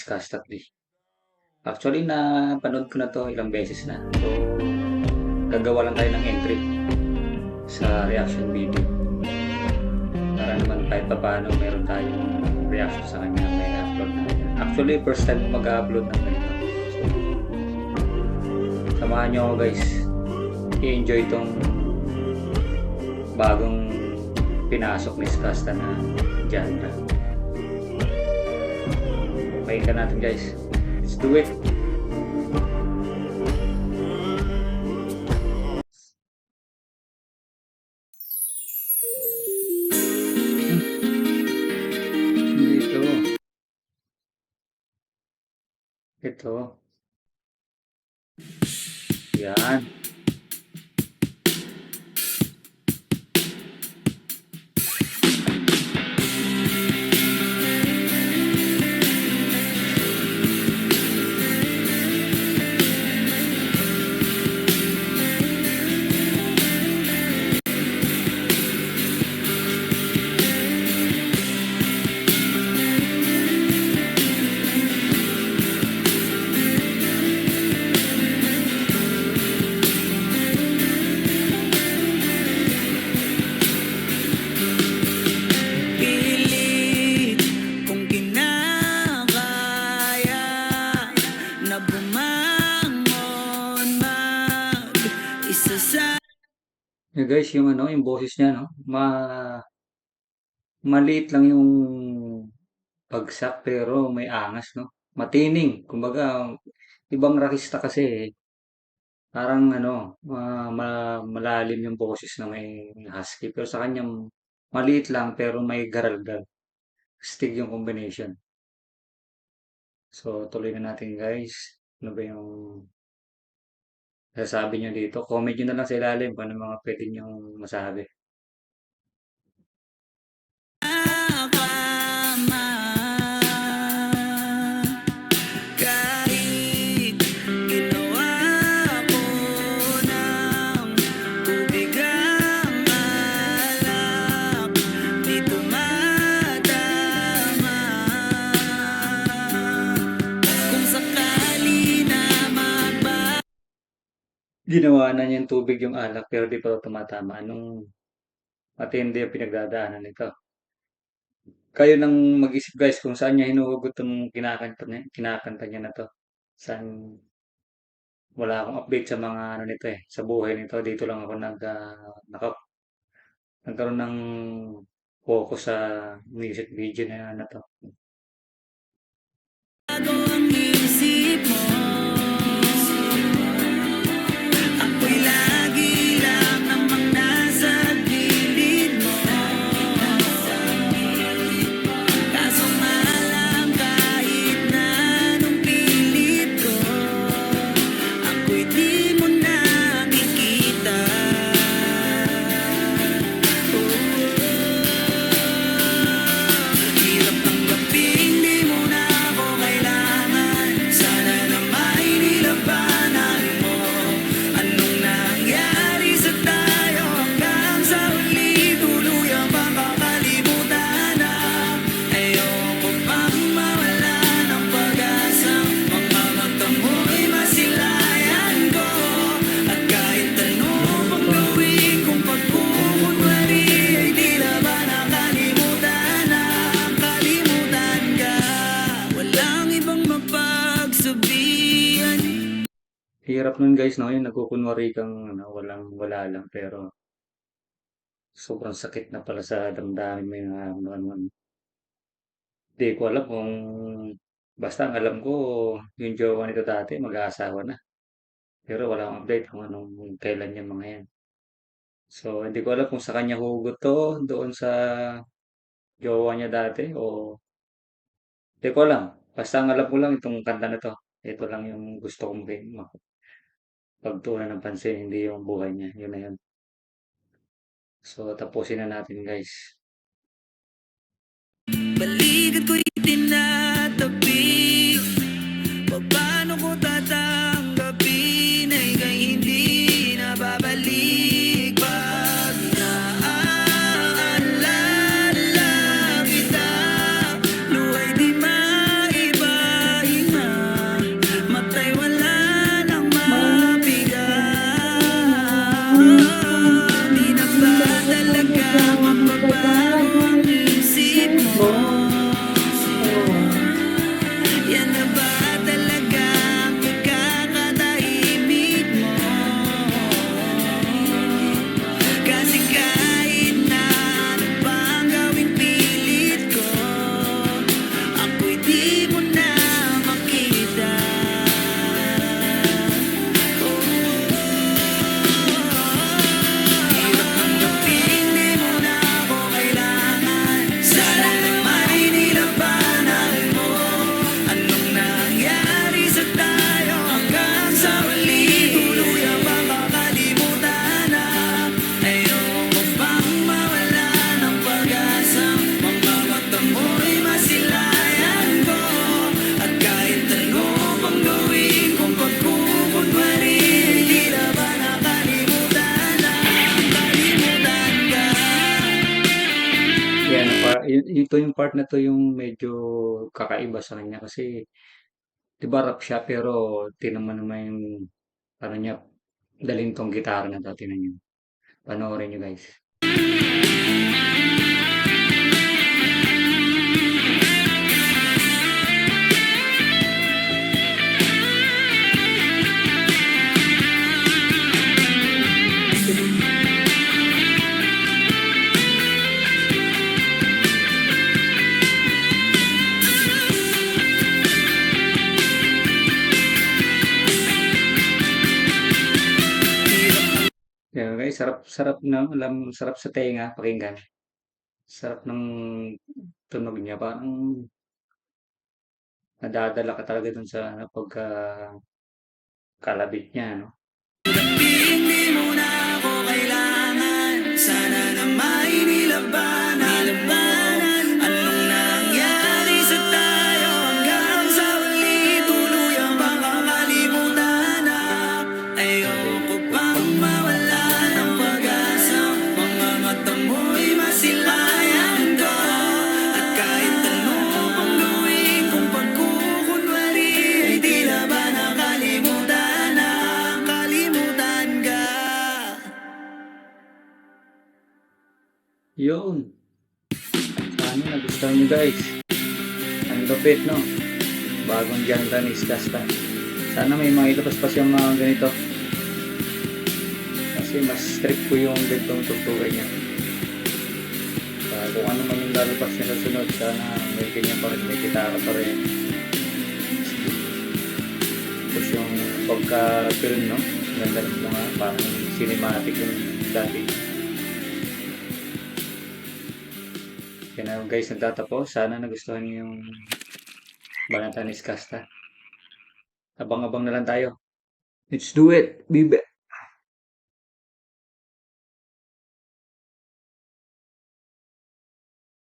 Miss Castatli. Actually, napanood ko na to ilang beses na. So, gagawa lang tayo ng entry sa reaction video. Para naman kahit pa paano meron tayong reaction sa kanya may upload na. Actually, first time mag-upload ng ganito. So, samahan nyo ako guys. I-enjoy itong bagong pinasok ni Casta na genre. Pakinggan natin guys. Let's do it! Ito. Yan. Yeah, guys, yung yung boses niya, no? Maliit lang yung bagsak pero may angas, no? Matining. Kumbaga, ibang rakista kasi parang malalim yung boses na may husky. Pero sa kanya, maliit lang pero may garalgal. Stig yung combination. So, tuloy na natin guys. Ano ba yung sasabi nyo dito? Comment nyo na lang sa ilalim kung ano mga pwede nyo masabi. Ginawa na niyang tubig yung alak pero di pa daw tumatama. Anong matindi yung pinagdadaanan nito? Kayo nang mag-isip guys kung saan niya hinuhugot itong kinakanta niya na to. Saan, wala akong update sa mga nito sa buhay nito. Dito lang ako nagkaroon ng focus sa music video na to. Hirap nun guys, no? Yung nagkukunwari kang wala lang pero sobrang sakit na pala sa damdamin mo yung ano. Di ko alam kung basta ang alam ko yung jowa nito dati mag-aasawa na. Pero wala akong update kung anong kailan yung mga yan. So hindi ko alam kung sa kanya hugot to doon sa jowa niya dati o di ko alam. Basta ang alam ko lang itong kanta na to. Ito lang yung gusto kong pagtuunan ng pansin, hindi yung buhay niya. Yun na yun. So, tapusin na natin guys. Balikat ko'y tinatabi. Paano ko tatanggapin ay kay hindi nababalik. Pag naaalala kita, luwa'y di maiba ito yung part na to yung medyo kakaiba sa kanya kasi 'di ba rap siya pero tingnan mo naman yung ano niya, galing 'tong gitara na 'to, tingnan niyo. Panoorin niyo guys. Yan guys, sarap sarap ng alam sarap sa tenga pakinggan. Sarap ng tunog niya, parang nadadala ka talaga dun sa ano, pagka kalabit niya, no? Hindi mo na ako kailangan. Sana na may nilabanan mo. Anong nangyari sa tayo hanggang sa huli tuluyang bang kakalimutan na. Ayoko pang mawala ng pag-asa. Mga mata mo'y masilayan ko. At kahit ano pang gawin kung pagkukunwari ay tila ba nakalimutan na. Kalimutan ka. Yun. Sana nagustuhan nyo guys. Ang lupit, no? Bagong genre ni Skasta. Sana may mga ilabas pa siyang mga ganito. Kasi mas strict ko yung gantong tugtugan niya. Kung ano man yung lalabas niya sa sunod, sana may ganyan pa rin, may gitara pa rin. Tapos yung pagka-film, no? Ganda ng mga parang cinematic yung dati. Kaya na guys, nagtatapos. Sana nagustuhan niyo yung Banata ni Skasta. Abang-abang na lang tayo. Let's do it, bibe!